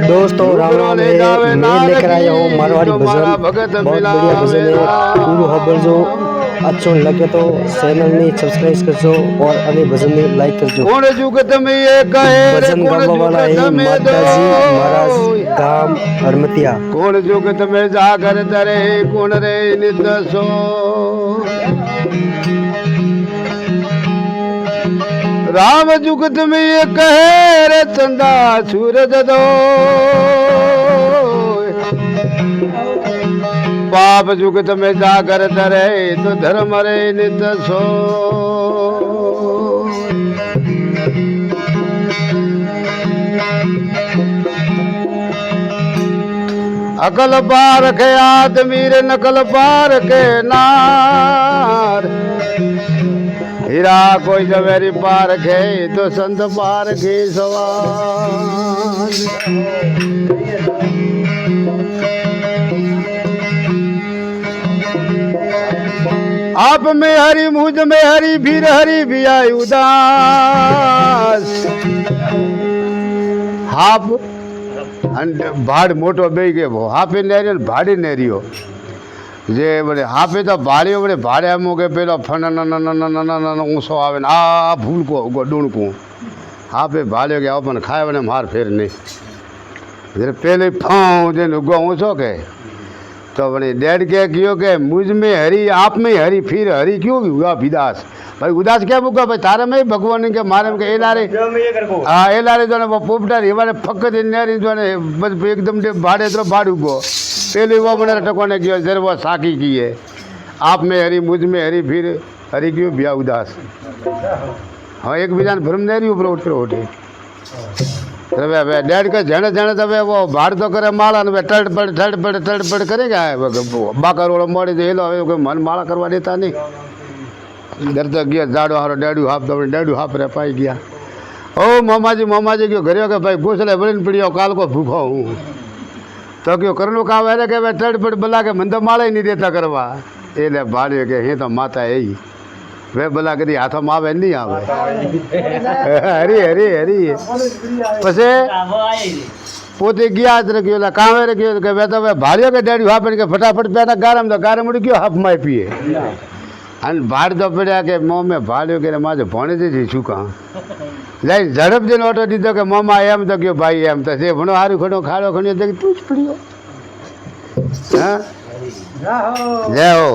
दोस्तों राम राम है। मैं लेकर आया हूँ मारवाड़ी भजन। बहुत बढ़िया भजन है। पूरा हबल जो अच्छो लगे तो चैनल ने सब्सक्राइब कर जो और अन्य भजन ने लाइक कर जो। कौन जुगत में ये कहे रे भजन कौन गावा वाला जुगत है में माता जी महाराज गाम हरमतिया। कौन जुगत में जागर तरे कौन रे नित सो राम जुगत में ये कहे रे चंदा सूरज दो पाप जुगत में जागर तरे तो धर्म रे नित सो अकल पार के आदमी रे नकल पार के नार हीरा कोई जवेरी पार के तो संत पार के सवाल आप में हरी मुझ में हरी भीर हरी भी आई उदास आप भाड़ मोटो बे गयो हाफे नेरियो भाड़ी नेरियो जे बड़े हाफे तो भाड़ियो बड़े भाड़े मोगे पेलो फन न ऊंसो आवे आ भूल को डूण को हाफे भाड़ियो के अपन खाए बने मार फेर नहीं जे पहले फाऊ जे गो ऊंसो के तो बड़े डैड के कियो के मुझ में हरी आप में हरी फिर हरी क्यों हुआ विदास भाई उदास क्या बुका भाई तारे में भगवान के मारे में एलारे हाँ एलारे जो वो पोपटा रिवारे फक दिन नेरी जो ने बस एकदम दे भाड़े तो भाड़ू गो पहले वो बने टकोने कियो जर वो साकी की है आप में हरी मुझ में हरी फिर हरी क्यों बिया उदास हाँ एक बिजान भ्रम नेरी ऊपर उठ उठे डैड के जने जने तब वो भाड़ तो करे माला ने टड़ पड़ करेगा बाकर वाला मोड़ी दे लो मन माला करवा देता नहीं डर तो गया जाड़ो हारो डैडू हाफ तो डैडू हाफ रह पाई गया ओ मामा जी क्यों घरियो के भाई घोसले बड़ीन पड़ियो काल को भूखो हूँ तो क्यों करनो का वेरे के टड़ पड़ बला के मन तो माला ही नहीं देता करवा ए ले भाड़ियो के हे तो माता है ही वे बला कदी हाथों में आवे नहीं आवे हरी हरी हरी पसे पोते गया रखियो कामे रखियो के वे तो वे भाड़ियो के डैडी हाफ के फटाफट पैना गारम तो गारम उड़ गयो हाफ माई पिए अन भाड़ तो पड़ा के मोह में भाड़ियो के माजे भणे जे छू कहाँ लाइ झड़प दिन ऑटो दीधो के मामा एम तो क्यों भाई एम तो से भणो हारू खड़ो खाड़ो खणियो देख तू ज पड़ियो हां जय हो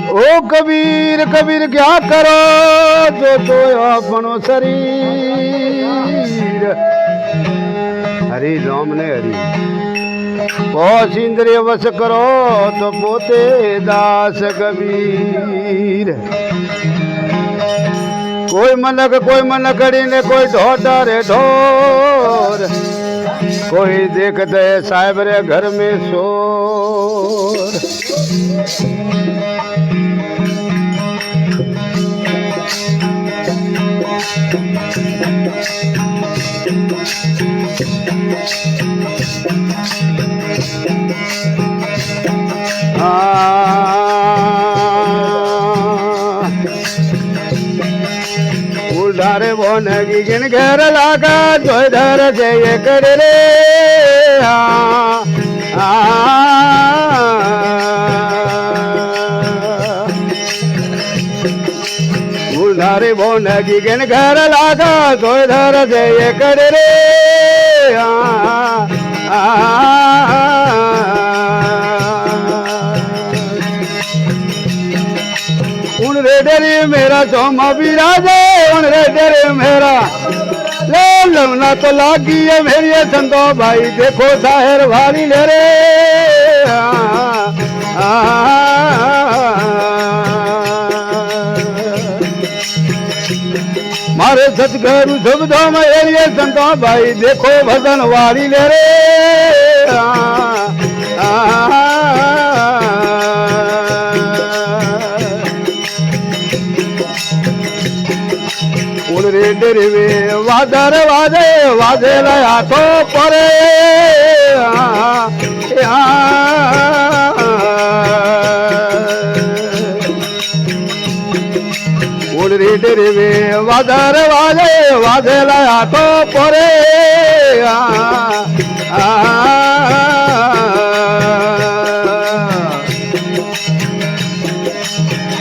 ओ कबीर कबीर क्या करो जो तो अपनो शरीर हरि राम ने हरि पौष इंद्रिय वश करो तो पोते दास कबीर कोई मन कड़ी ने कोई ढोटा रे ढोर कोई देखते साहेब रे घर में शोर उधारे बोन की गिन घर लागा तो इधर जय कर रे उधारे बोन की गिन घर लागा तो इधर जय कर रे उन रे डरे मेरा चौमा विराजे उन रे डरे मेरा ले लवना तो लागी है मेरी संतो भाई देखो साहिर भारी ले रे उन मारे सतगुरु शब्दों में ये संतो भाई देखो भजन वाली ले रे उड़ रे डरवे वादर वादे वादे लया तो परे उड़ रे डरवे वादर वादे वादे लया तो परे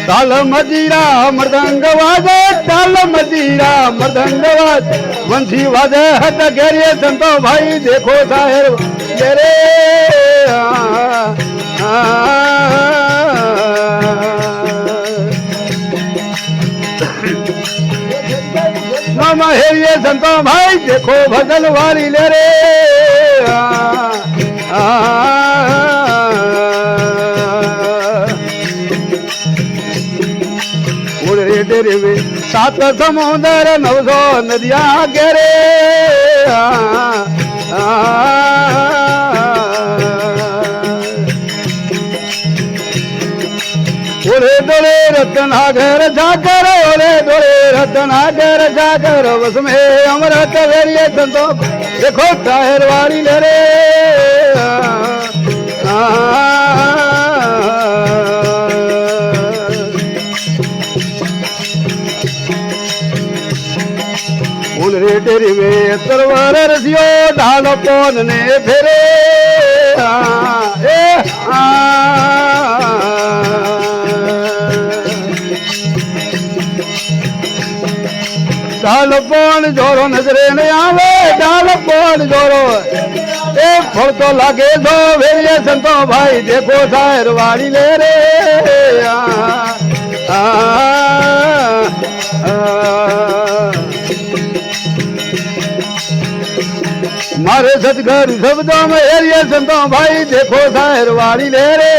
ताल मजीरा मृदंग वाजे ताल मजीरा मृदंग वाज वंशी वाजे हट घेरिए संतो भाई देखो साहेर तेरे मामा हेरिए संतो भाई देखो भजन वाली ले रे उड़ रे डरवे सात समुंदर 900 नदियां घेरे ओरे डोले रत्नागर जाकर ओरे डोले रत्नागर जाकर बस में अमृत वेरिए संतो देखो ताहिर वाली ले रे उड़ रे डरवे तरवार रसियो ढाल पोन ने फेरे ढाल पोन जोरो नजरे न आवे ढाल पोन जोरो ए फल तो लागे दो भेरिए संतो भाई देखो साहिर वाली ले रे मारे सतगुरु शब्दों में एरिए संतो भाई देखो साहिर वाली ले रे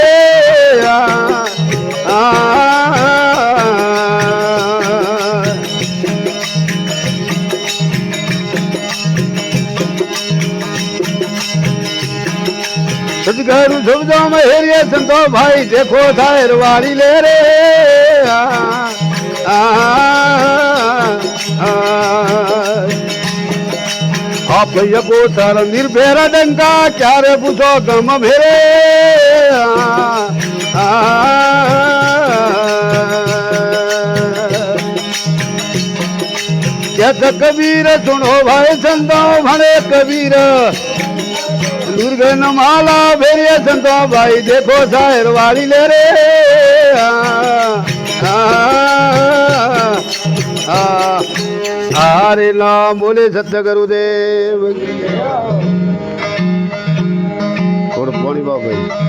सतगुरु शब्दों में एरिए संतो भाई देखो साहिर वाली ले रे आप को सर निर्भेर डंका चारे पूछो गम भेरे कहत कबीर सुनो भाई संतो भणे कबीर दुर्गन माला भेरिए संतो भाई देखो साहिर वाली ले रे हरे नाम बोले सत्य गुरुदेव और पानी बाबा